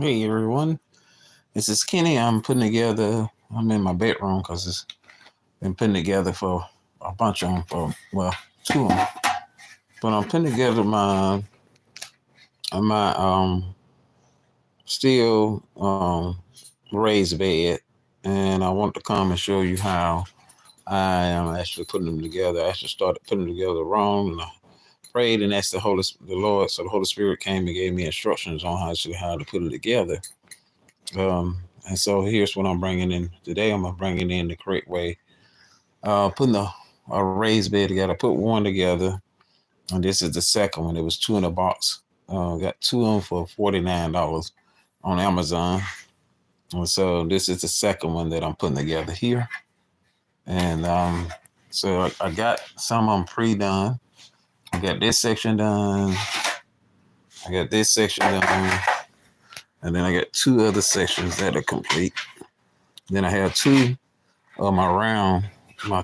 Hey everyone, this is Kenny. I'm in my bedroom because it's been putting together for a bunch of them, two of them. But I'm putting together my steel raised bed, and I want to come and show you how I am actually putting them together. I actually started putting them together wrong, and I prayed and asked the Lord, so the Holy Spirit came and gave me instructions on how to put it together. And so here's what I'm bringing in today. I'm bringing in the correct way. Putting a raised bed together. I put one together, and this is the second one. It was two in a box. Got two of them for $49 on Amazon. And so this is the second one that I'm putting together here. And so I got some of them pre-done. I got this section done. I got this section done. And then I got two other sections that are complete. Then I have two of my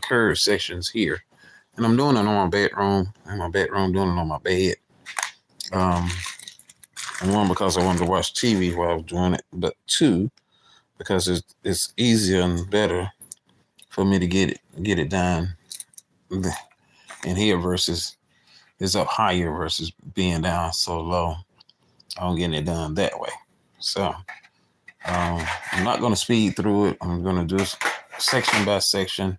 curved sections here. And I'm doing it on my bedroom. Doing it on my bed. And one, because I wanted to watch TV while I was doing it. But two, because it's easier and better for me to get it done in here versus it's up higher versus being down so low. I'm getting it done that way. So I'm not going to speed through it. I'm going to do section by section.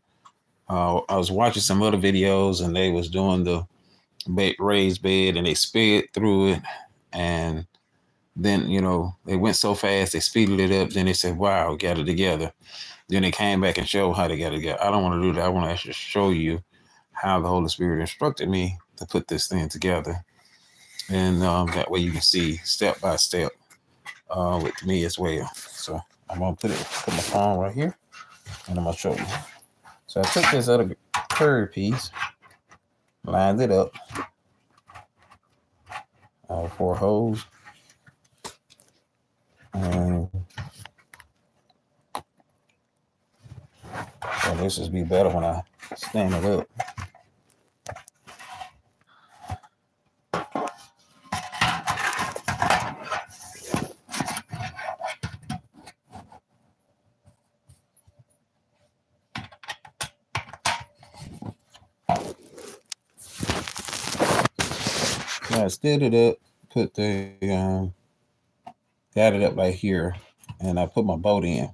I was watching some other videos and they was doing the raised bed and they sped through it. And then, they went so fast, they speeded it up. Then they said, wow, got it together. Then they came back and showed how they got it together. I don't want to do that. I want to actually show you how the Holy Spirit instructed me to put this thing together. And that way you can see step by step with me as well. So I'm going to put my phone right here and I'm going to show you. So I took this other curved piece, lined it up, four holes. And so this will be better when I stand it up. I stood it up, got it up right here, and I put my boat in.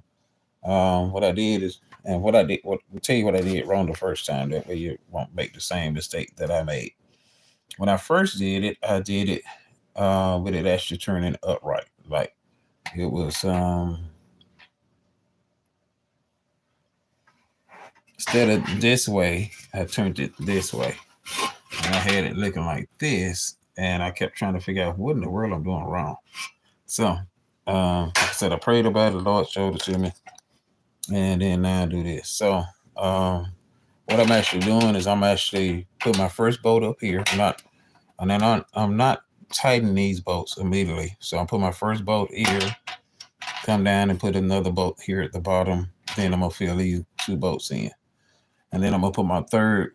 What I did is, and what I did, I'll tell you what I did wrong the first time. That way you won't make the same mistake that I made. When I first did it, I did it with it actually turning upright. Like it was, instead of this way, I turned it this way. And I had it looking like this, and I kept trying to figure out what in the world I'm doing wrong. So, like I said, I prayed about it. The Lord showed it to me, and then now I do this. So, what I'm actually doing is I'm actually put my first bolt up here. I'm not tightening these bolts immediately. So I put my first bolt here, come down and put another bolt here at the bottom. Then I'm gonna fill these two bolts in, and then I'm gonna put my third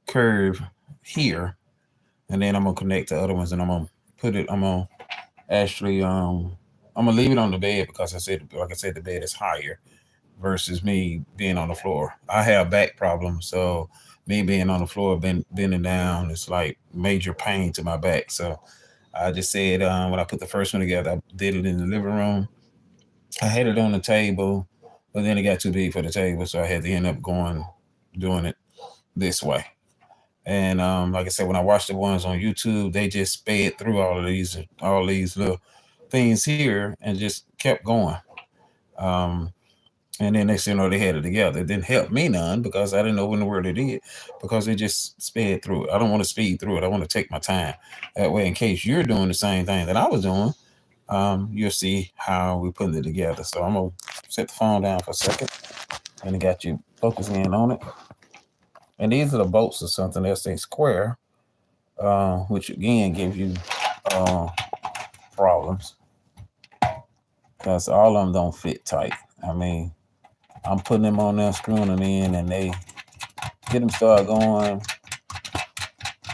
curve here, and then I'm gonna connect the other ones, and I'm gonna actually I'm gonna leave it on the bed because like I said, the bed is higher versus me being on the floor. I have back problems, so me being on the floor, bending down, it's like major pain to my back. So I just said when I put the first one together, I did it in the living room. I had it on the table, but then it got too big for the table, so I had to end up doing it this way. And like I said, when I watched the ones on YouTube, they just sped through all these little things here and just kept going. And then next thing you know, they had it together. It didn't help me none because I didn't know when the word it did because they just sped through it. I don't want to speed through it. I want to take my time. That way, in case you're doing the same thing that I was doing, you'll see how we're putting it together. So I'm going to set the phone down for a second and I got you focusing on it. And these are the bolts or something that say square, which again gives you problems because all of them don't fit tight. I mean, I'm putting them on there, screwing them in, and they get them started going.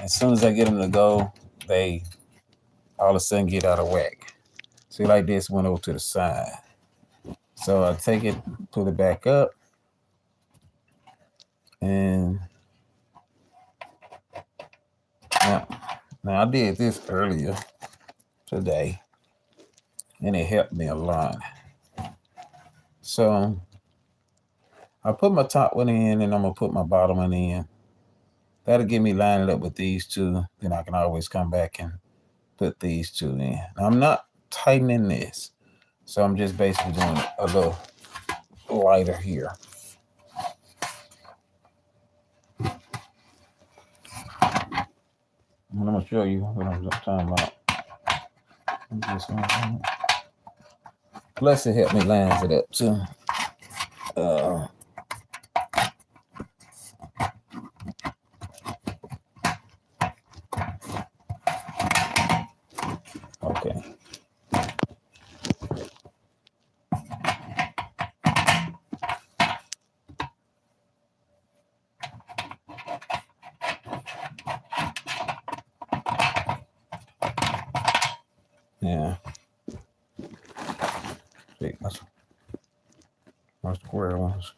As soon as I get them to go, they all of a sudden get out of whack. See, like this went over to the side. So I take it, pull it back up, and now I did this earlier today, and it helped me a lot. So I put my top one in, and I'm gonna put my bottom one in. That'll get me lined up with these two. Then I can always come back and put these two in. Now, I'm not tightening this, so I'm just basically doing a little lighter here. I'm gonna show you what I'm talking about. Plus, it helped me line it up too. Okay. Yeah. See, that's my square ones.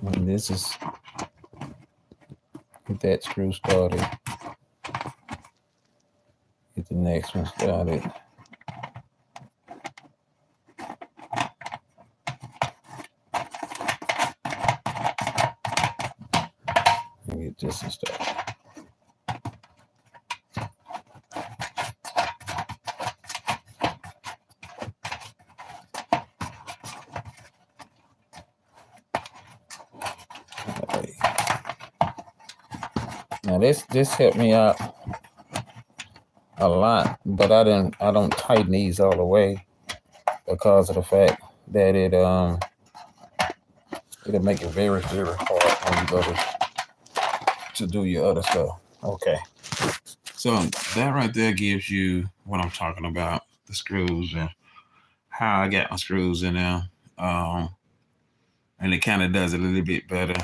And this is get that screw started. Get the next one started. And get this one started. Now this helped me out a lot, but I don't tighten these all the way because of the fact that it'll make it very, very hard when you go to do your other stuff. Okay. So that right there gives you what I'm talking about, the screws and how I got my screws in there. And it kind of does it a little bit better.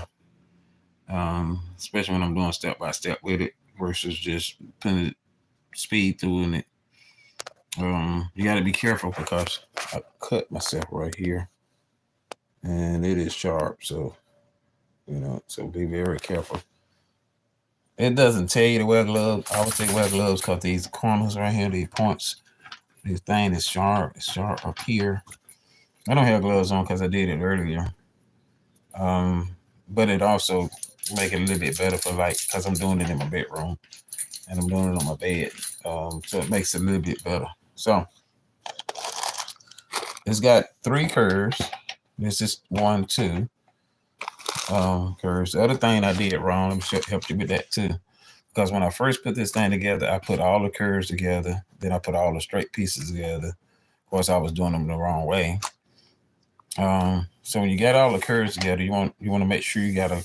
Especially when I'm doing step by step with it versus just putting it speed through it. You got to be careful because I cut myself right here, and it is sharp. So so be very careful. It doesn't tell you to wear gloves. I would say wear gloves because these corners right here, these points, this thing is sharp. It's sharp up here. I don't have gloves on because I did it earlier. But it also make it a little bit better for because I'm doing it in my bedroom and I'm doing it on my bed. So it makes it a little bit better. So it's got 3 curves. This is 1, 2 curves. The other thing I did wrong, let me help you with that too. Because when I first put this thing together, I put all the curves together. Then I put all the straight pieces together. Of course, I was doing them the wrong way. So when you got all the curves together, you want to make sure you got a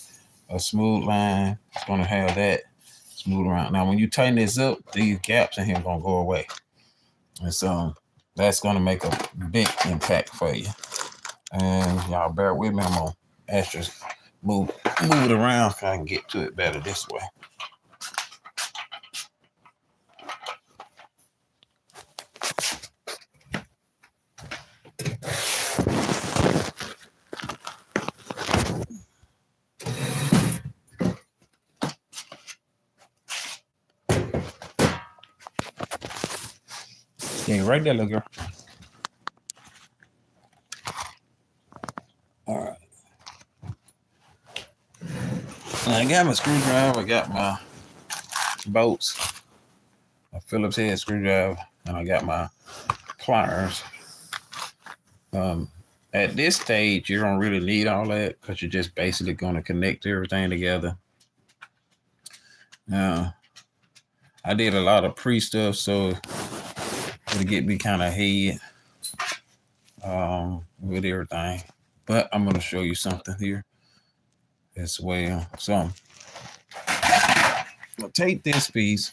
smooth line. It's going to have that smooth around. Now, when you tighten this up, these gaps in here are going to go away. And so that's going to make a big impact for you. And y'all bear with me. I'm going to actually move it around so I can get to it better this way. Yeah, right there, little girl. All right. Now I got my screwdriver. I got my bolts, a Phillips head screwdriver, and I got my pliers. At this stage, you don't really need all that because you're just basically going to connect everything together. Now, I did a lot of pre-stuff, so it'll get me kind of ahead with everything. But I'm going to show you something here as well. So, I'll take this piece.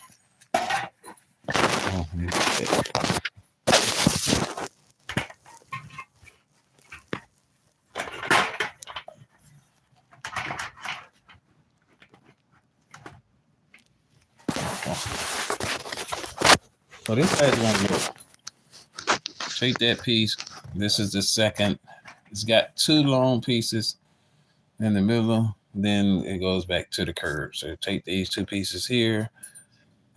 So this has one look. Take that piece. This is the second. It's got two long pieces in the middle. Then it goes back to the curve. So take these two pieces here,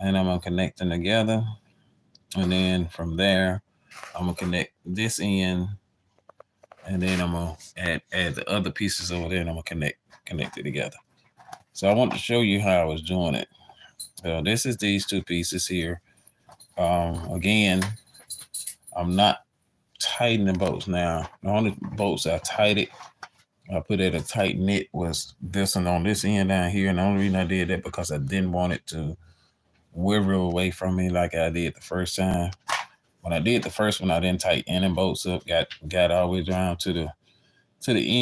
and I'm gonna connect them together. And then from there, I'm gonna connect this end, and then I'm gonna add the other pieces over there, and I'm gonna connect it together. So I want to show you how I was doing it. So this is these two pieces here. Again, I'm not tightening the bolts now. The only bolts I put at a tight knit was this one on this end down here. And the only reason I did that because I didn't want it to wiggle away from me like I did the first time. When I did the first one, I didn't tighten any bolts up, got all the way down to the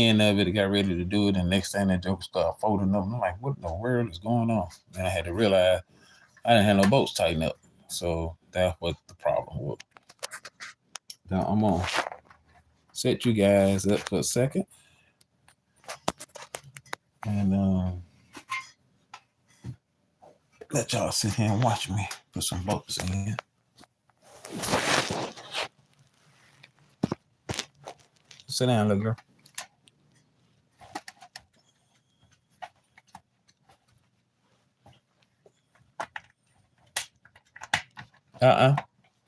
end of it. I got ready to do it, and next thing that joke started folding up. I'm like, what in the world is going on? And I had to realize I didn't have no bolts tightened up. So that's what the problem was. Now I'm gonna set you guys up for a second. And let y'all sit here and watch me put some bolts in. Sit down, little girl.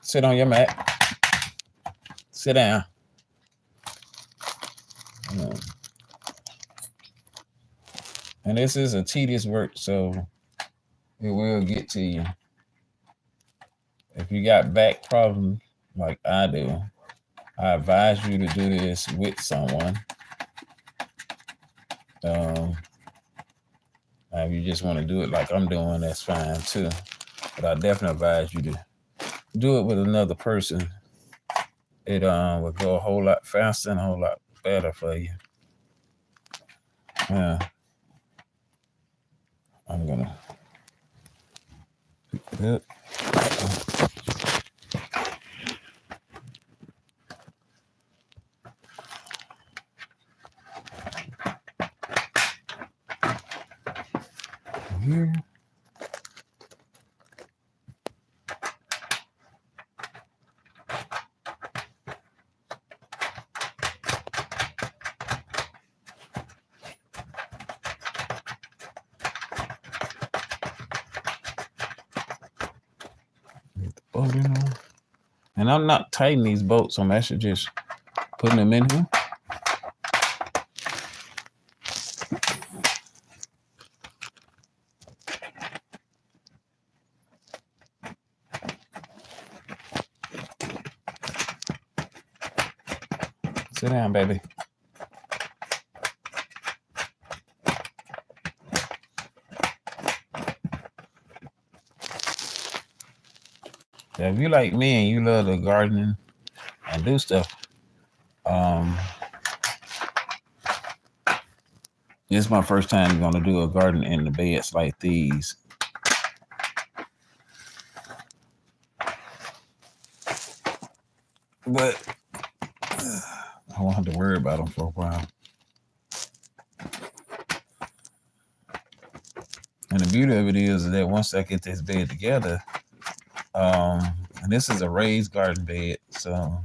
Sit on your mat. Sit down. And this is a tedious work, so it will get to you. If you got back problems like I do, I advise you to do this with someone. If you just want to do it like I'm doing, that's fine too. But I definitely advise you to do it with another person. It will go a whole lot faster and a whole lot better for you. I'm gonna pick it up. Here. Get the bolt in on. And I'm not tightening these bolts, I'm actually just putting them in here. Sit down, baby. Now, if you like me and you love the gardening and do stuff, this is my first time going to do a garden in the beds like these. But I won't have to worry about them for a while. And the beauty of it is that once I get this bed together, and this is a raised garden bed, so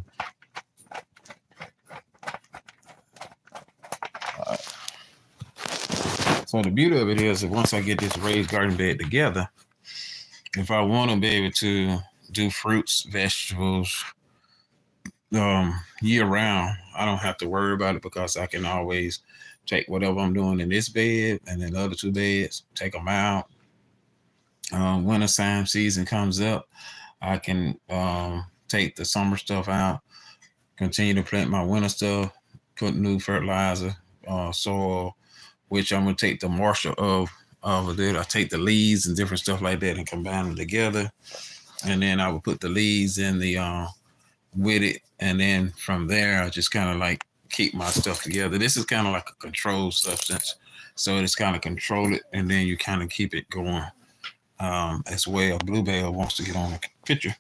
the beauty of it is that once I get this raised garden bed together, if I want to be able to do fruits, vegetables, year round, I don't have to worry about it because I can always take whatever I'm doing in this bed and then the other two beds, take them out. Winter time season comes up, I can take the summer stuff out, continue to plant my winter stuff, put new fertilizer, soil, which I'm gonna take the moisture of it. I take the leaves and different stuff like that and combine them together, and then I will put the leaves in the with it, and then from there I just kind of like keep my stuff together. This is kind of like a controlled substance, so it's kind of control it, and then you kind of keep it going. As well, Bluebell wants to get on the picture.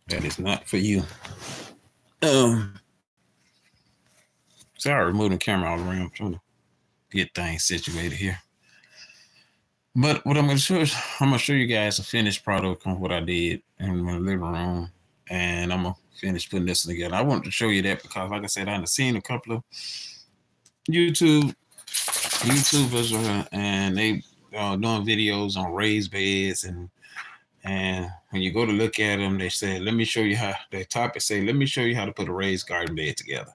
That is not for you. Sorry, moving the camera all around. I'm trying to get things situated here. But what I'm going to show is, I'm going to show you guys a finished product on what I did in my living room. And I'm going to finish putting this together. I wanted to show you that because, like I said, I've seen a couple of YouTubers, and they doing videos on raised beds. And when you go to look at them, they say, let me show you how, the topic say, let me show you how to put a raised garden bed together.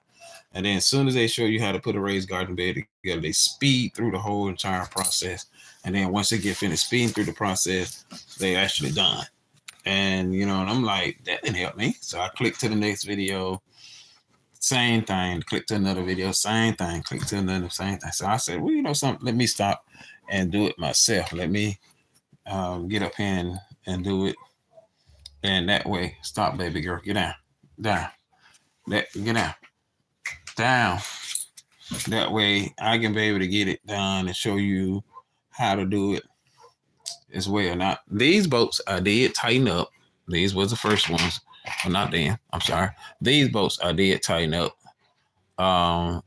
And then as soon as they show you how to put a raised garden bed together, they speed through the whole entire process. And then once they get finished speeding through the process, they actually done. And, you know, and I'm like, that didn't help me. So I click to the next video, same thing, click to another video, same thing, click to another, same thing. So I said, well, you know something, let me stop and do it myself. Let me get up here and do it. And that way, stop, baby girl, get down, get down. Down. That way I can be able to get it done and show you how to do it as well. Now, these bolts I did tighten up. These was the first ones. Well, not them. I'm sorry. These bolts I did tighten up.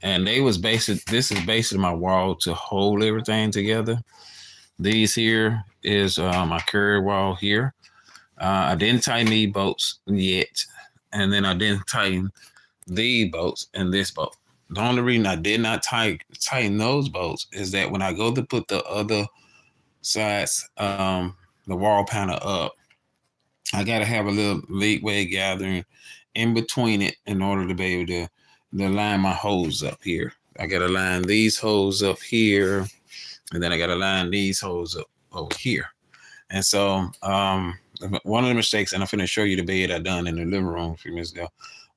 And they was basic. This is basically my wall to hold everything together. These here is my curved wall here. I didn't tighten these bolts yet. And then I didn't tighten these bolts and this bolt. The only reason I did not tighten those bolts is that when I go to put the other sides, the wall panel up, I got to have a little leeway gathering in between it in order to be able to line my holes up here. I got to line these holes up here, and then I got to line these holes up over here. And so one of the mistakes, and I'm going to show you the bed I done in the living room a few minutes ago.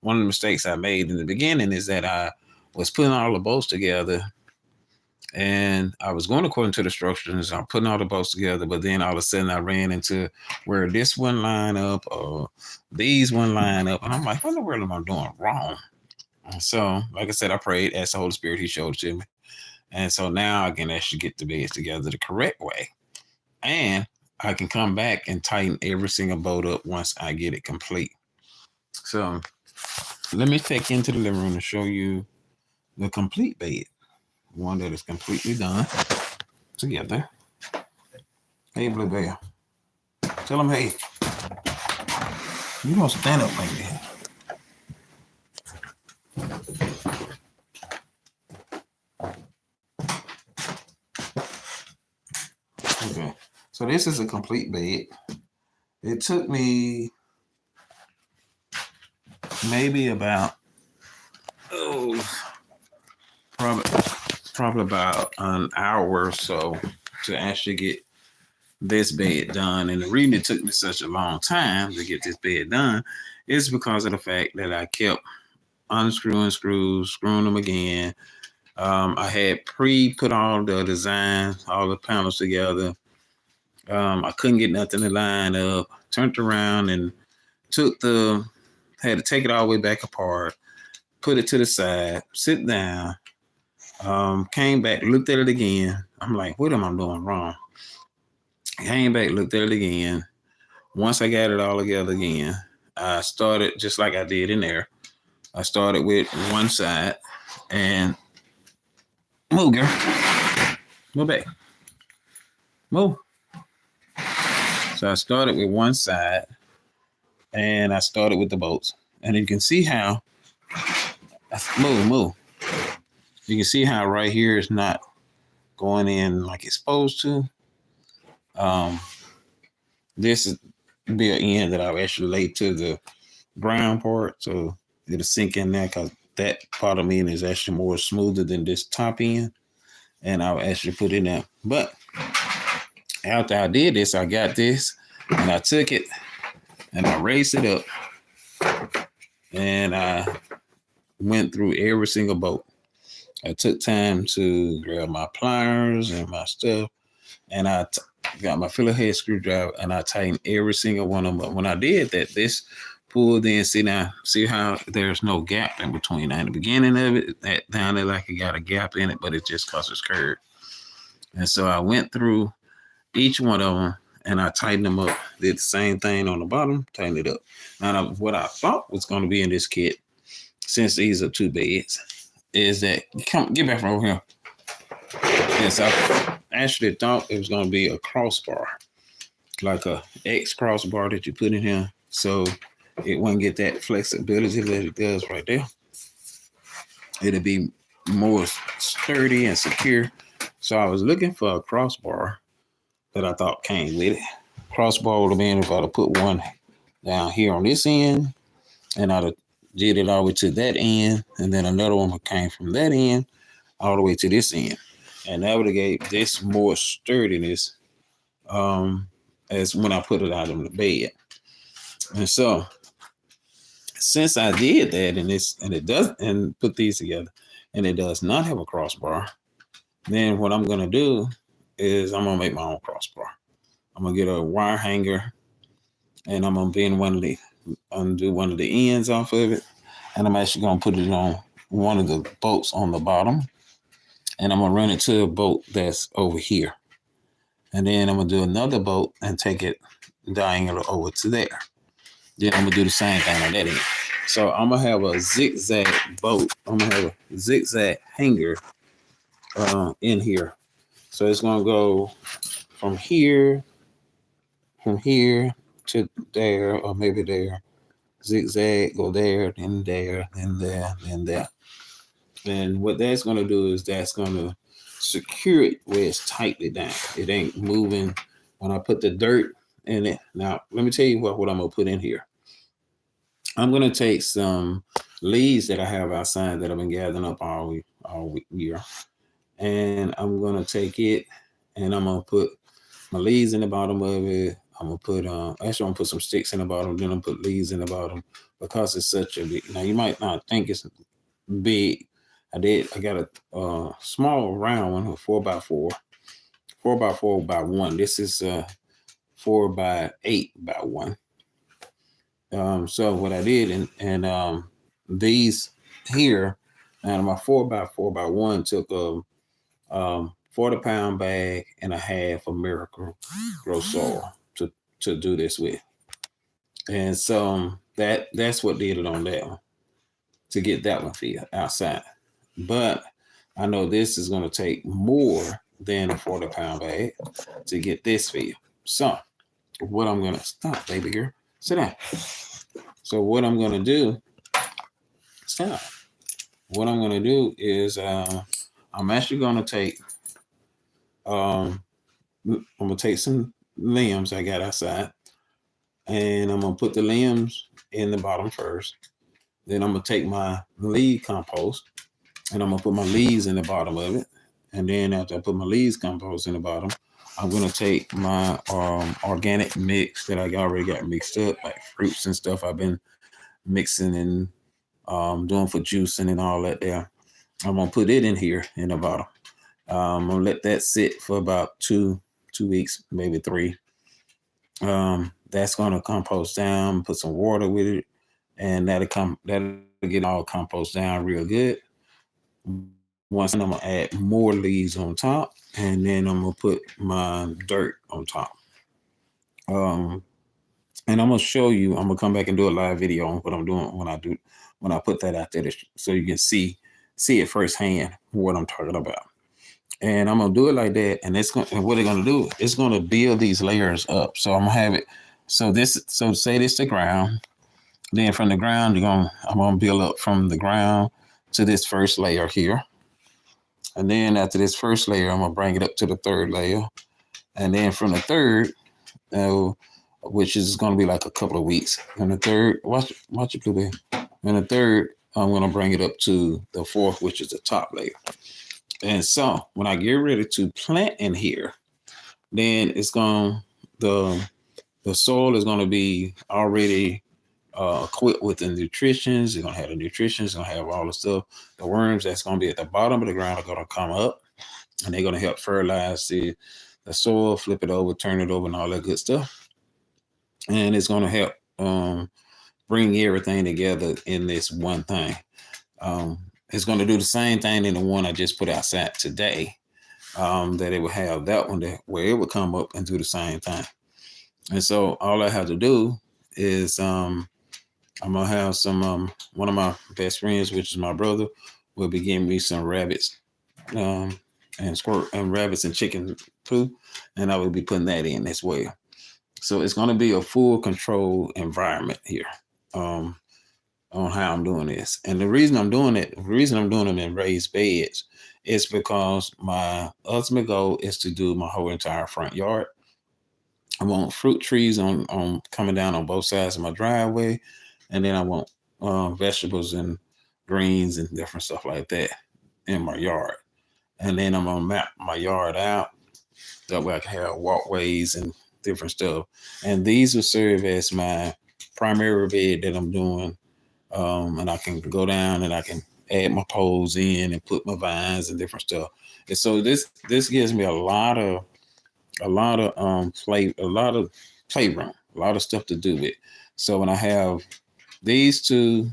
One of the mistakes I made in the beginning is that I was putting all the bolts together, and I was going according to the instructions. I'm putting all the bolts together, but then all of a sudden I ran into where this one line up or these one line up, and I'm like, what in the world am I doing wrong? And so, like I said, I prayed, asked the Holy Spirit, He showed it to me, and so now I can actually get the beds together the correct way, and I can come back and tighten every single bolt up once I get it complete. So let me take you into the living room and show you the complete bed, one that is completely done together. Hey, Bluebell, tell him, hey, you don't stand up like that. Okay, so this is a complete bed. It took me maybe about probably about an hour or so to actually get this bed done. And the reason it took me such a long time to get this bed done is because of the fact that I kept unscrewing screws, screwing them again. I had put all the designs, all the panels together. I couldn't get nothing to line up. Turned around and had to take it all the way back apart, put it to the side, sit down, came back, looked at it again. I'm like, what am I doing wrong? Came back, looked at it again. Once I got it all together again, I started just like I did in there. I started with one side and move, girl. Move back. Move. So I started with one side and I started with the bolts. And you can see how, move. You can see how right here is not going in like it's supposed to. This is be an end that I've actually laid to the ground part. So it'll sink in there because that part of me is actually more smoother than this top end. And I'll actually put it in there. But after I did this, I got this and I took it and I raised it up and I went through every single bolt. I took time to grab my pliers and my stuff, and I got my filler head screwdriver and I tightened every single one of them. But when I did that, this pulled in. See how there's no gap in between. Now, in the beginning of it, that down there like it got a gap in it, but it's just because it's curved. And so I went through each one of them and I tightened them up. Did the same thing on the bottom, tightened it up. Now, what I thought was going to be in this kit, since these are two beds, is that come get back from over here. Yes, I actually thought it was gonna be a crossbar, like a X crossbar that you put in here, so it wouldn't get that flexibility that it does right there. It'll be more sturdy and secure. So I was looking for a crossbar that I thought came with it. Crossbar would have been if I'd have put one down here on this end, and I'd have did it all the way to that end, and then another one came from that end all the way to this end, and that would have gave this more sturdiness as when I put it out on the bed. And so since I did that and it does and put these together and it does not have a crossbar, then what I'm gonna do is I'm gonna make my own crossbar. I'm gonna get a wire hanger and I'm gonna bend undo one of the ends off of it, and I'm actually gonna put it on one of the bolts on the bottom, and I'm gonna run it to a bolt that's over here, and then I'm gonna do another bolt and take it diagonal over to there. Then I'm gonna do the same thing on that end. So I'm gonna have a zigzag bolt. I'm gonna have a zigzag hanger in here. So it's gonna go from here to there, or maybe there. Zigzag, go there, then there, then there, then there. And what that's gonna do is that's gonna secure it where it's tightly down. It ain't moving when I put the dirt in it. Now, let me tell you what I'm gonna put in here. I'm gonna take some leaves that I have outside that I've been gathering up all year, and I'm gonna take it and I'm gonna put my leaves in the bottom of it. I'm gonna put actually I'm gonna put some sticks in the bottom, then I'm gonna put leaves in the bottom because it's such a big. Now you might not think it's big. I got a small round one, a 4x4, 4x4x1. This is 4x8x1. So what I did and these here, and my 4x4x1 took a 40-pound bag and a half of Miracle-Gro soil to do this with. And so that's what did it on that one, to get that one filled outside. But I know this is going to take more than a 40-pound bag to get this filled. So what I'm going to stop, baby girl, sit down. So what I'm going to do, stop. What I'm going to do is I'm actually going to take I'm going to take some limbs I got outside, and I'm going to put the limbs in the bottom first. Then I'm going to take my leaf compost, and I'm going to put my leaves in the bottom of it. And then after I put my leaves compost in the bottom, I'm going to take my organic mix that I already got mixed up, like fruits and stuff I've been mixing and doing for juicing and all that there. I'm going to put it in here in the bottom. I'm going to let that sit for about two weeks, maybe 3. That's going to compost down, put some water with it, and that'll get all compost down real good. Once I'm going to add more leaves on top, and then I'm going to put my dirt on top. And I'm going to show you, I'm going to come back and do a live video on what I'm doing when I put that out there, so you can see it firsthand what I'm talking about. And I'm going to do it like that. And what they're going to do, it's going to build these layers up. So I'm going to have it. So say this the ground. Then from the ground, I'm going to build up from the ground to this first layer here. And then after this first layer, I'm going to bring it up to the third layer. And then from the third, which is going to be like a couple of weeks. And the third, watch it, Blueberry. And the third, I'm going to bring it up to the fourth, which is the top layer. And so when I get ready to plant in here, then the soil is going to be already equipped with the nutrition. It's going to have the nutrition. It's going to have all the stuff. The worms that's going to be at the bottom of the ground are going to come up, and they're going to help fertilize the soil, flip it over, turn it over, and all that good stuff. And it's going to help bring everything together in this one thing. It's going to do the same thing in the one I just put outside today, that it would have that one where it would come up and do the same thing. And so all I have to do is I'm going to have some, one of my best friends, which is my brother, will be giving me some rabbits, and squirt and rabbits and chicken too, and I will be putting that in as well. So it's going to be a full control environment here, on how I'm doing this. And the reason I'm doing it in raised beds is because my ultimate goal is to do my whole entire front yard. I want fruit trees on coming down on both sides of my driveway, and then I want vegetables and greens and different stuff like that in my yard. And then I'm gonna map my yard out that way I can have walkways and different stuff. And these will serve as my primary bed that I'm doing. And I can go down and I can add my poles in and put my vines and different stuff. And so this gives me a lot of playroom, a lot of stuff to do with. So when I have these two,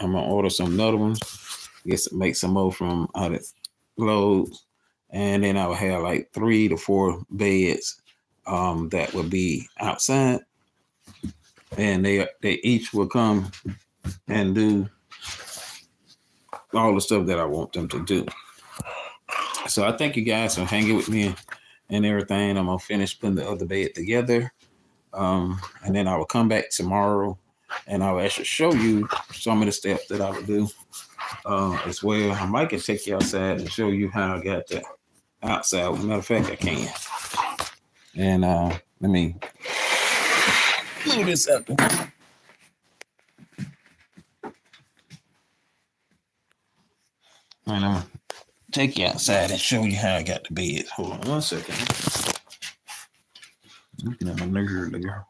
I'm gonna order some another ones, make some more from out of Lowe's, and then I will have like 3 to 4 beds that would be outside, and they each will come and do all the stuff that I want them to do. So I thank you guys for hanging with me and everything. I'm gonna finish putting the other bed together, and then I will come back tomorrow and I will actually show you some of the steps that I would do as well. I might can take you outside and show you how I got that outside. As a matter of fact, I can. And let me move this up. And I'm gonna take you outside and show you how I got the bed. Hold on 1 second. Looking at my nigger.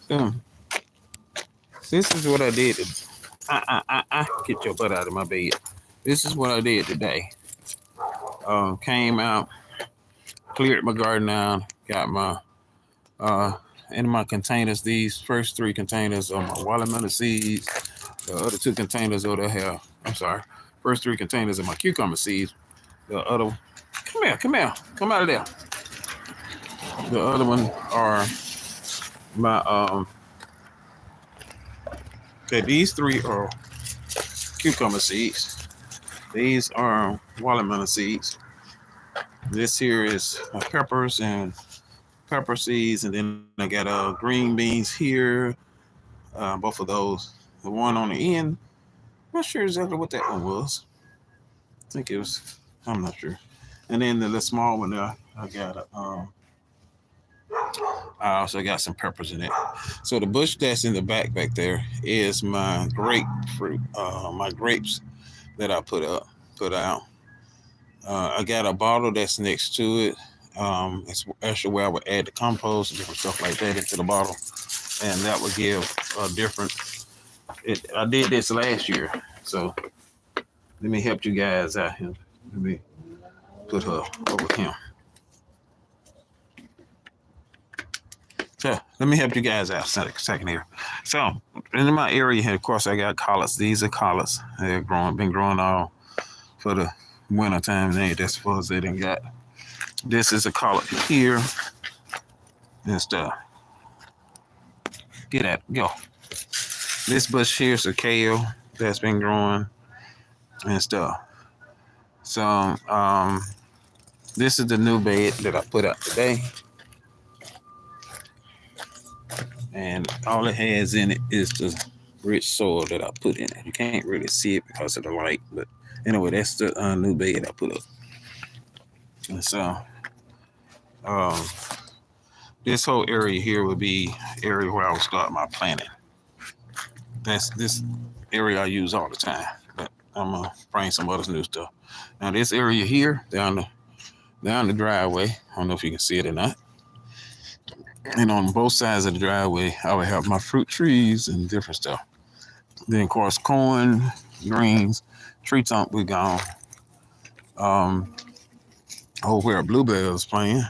So this is what I did. Get your butt out of my bed. This is what I did today. Came out, cleared my garden out, got my in my containers. These first 3 containers are my watermelon seeds. The other 2 containers are first 3 containers are my cucumber seeds. The other, come out of there. The other one are my okay, these 3 are cucumber seeds. These are watermelon seeds. This here is my peppers and pepper seeds, and then I got green beans here. Both of those. The one on the end, not sure exactly what that one was. I think it was. I'm not sure. And then the small one there, I got I also got some peppers in it. So the bush that's in the back there is my grapefruit, my grapes that I put out. I got a bottle that's next to it. It's actually where I would add the compost and different stuff like that into the bottle, and that would give a different. I did this last year, so let me help you guys out here. Let me put her over here. So let me help you guys out a second here. So in my area here, of course, I got collards. These are collards. They're been growing all for the winter time. That's as far as they done got. This is a collard here and stuff. Go. This bush here is a kale that's been growing and stuff. So this is the new bed that I put out today. And all it has in it is the rich soil that I put in it. You can't really see it because of the light, but anyway, that's the new bed I put up. And so this whole area here would be area where I would start my planting. That's this area I use all the time, but I'm gonna bring some other new stuff. Now this area here down the driveway, I don't know if you can see it or not. And on both sides of the driveway, I would have my fruit trees and different stuff. Then of course corn, greens, tree trunk we gone. Where bluebells playing,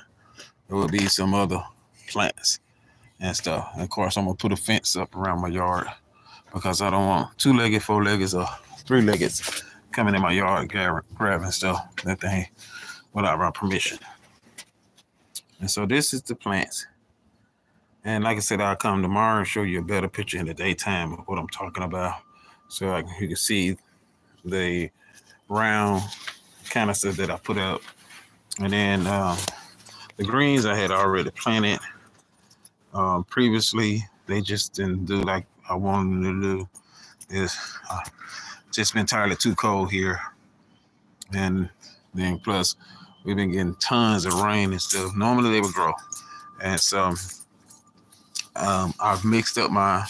there will be some other plants and stuff. And of course I'm gonna put a fence up around my yard because I don't want two-legged, four-legged, or three-legged coming in my yard grabbing stuff that they ain't without my permission. And so this is the plants. And like I said, I'll come tomorrow and show you a better picture in the daytime of what I'm talking about. So you can see the round canister that I put up. And then the greens I had already planted previously. They just didn't do like I wanted them to do. It's just been entirely too cold here. And then plus we've been getting tons of rain and stuff. Normally they would grow. And so I've mixed up my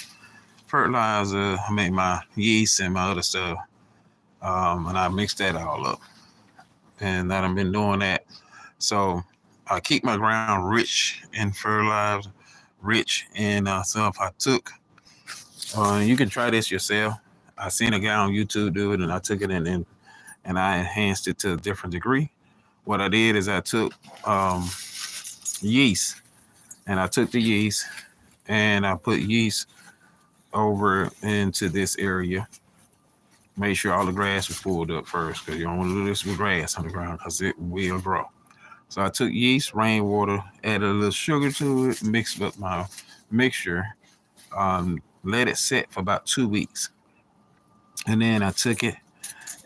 fertilizer, I made my yeast and my other stuff. And I mixed that all up. And I've been doing that. So I keep my ground rich in fertilizer, rich in stuff. I took, you can try this yourself. I seen a guy on YouTube do it and I took it and I enhanced it to a different degree. What I did is I took yeast and I took the yeast and I put yeast over into this area. Make sure all the grass was pulled up first because you don't want to do this with grass on the ground because it will grow. So I took yeast, rainwater, added a little sugar to it, mixed up my mixture, let it set for about 2 weeks. And then I took it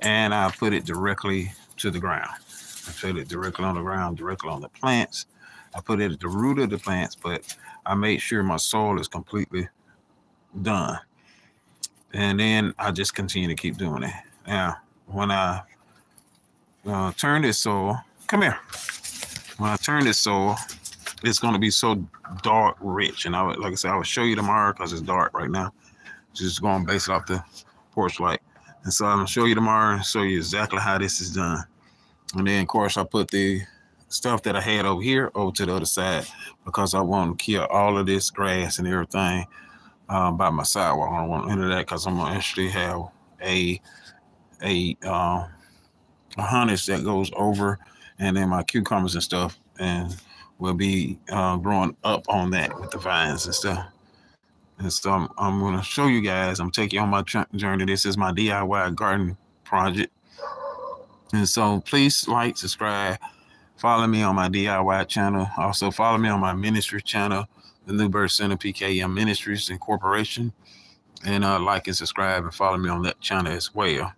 and I put it directly to the ground. I put it directly on the ground, directly on the plants. I put it at the root of the plants, but I made sure my soil is completely done. And then I just continue to keep doing it. Now, when I turn this soil, come here. When I turn this soil, it's going to be so dark rich. And like I said, I will show you tomorrow because it's dark right now. Just going based off the porch light. And so I'm going to show you tomorrow and show you exactly how this is done. And then, of course, I put the stuff that I had over here over to the other side because I want to kill all of this grass and everything by my sidewalk. I don't want any of that because I'm going to actually have a harness that goes over and then my cucumbers and stuff and will be growing up on that with the vines and stuff. And so I'm going to show you guys, I'm taking you on my journey. This is my DIY garden project. And so please like, subscribe, follow me on my DIY channel. Also follow me on my ministry channel, the New Birth Center PKM Ministries Incorporation. And like and subscribe and follow me on that channel as well.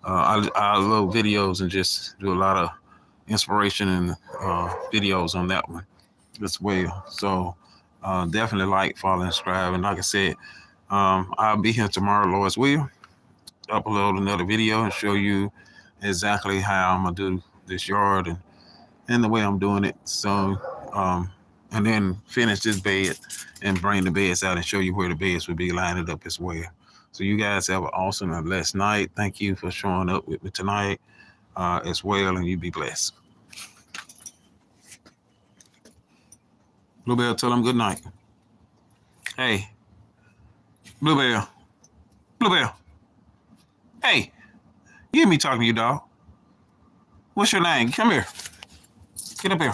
I love videos and just do a lot of inspiration and videos on that one as well. So definitely like, follow, and subscribe. And like I said, I'll be here tomorrow, Lord's will, upload another video and show you exactly how I'm gonna do this yard and the way I'm doing it. So and then finish this bed and bring the beds out and show you where the beds will be lined up as well. So you guys have an awesome and blessed night. Thank you for showing up with me tonight as well, and you be blessed. Bluebell, tell them good night. Hey, Bluebell. Bluebell. Hey, you hear me talking to you, dog. What's your name? Come here. Get up here.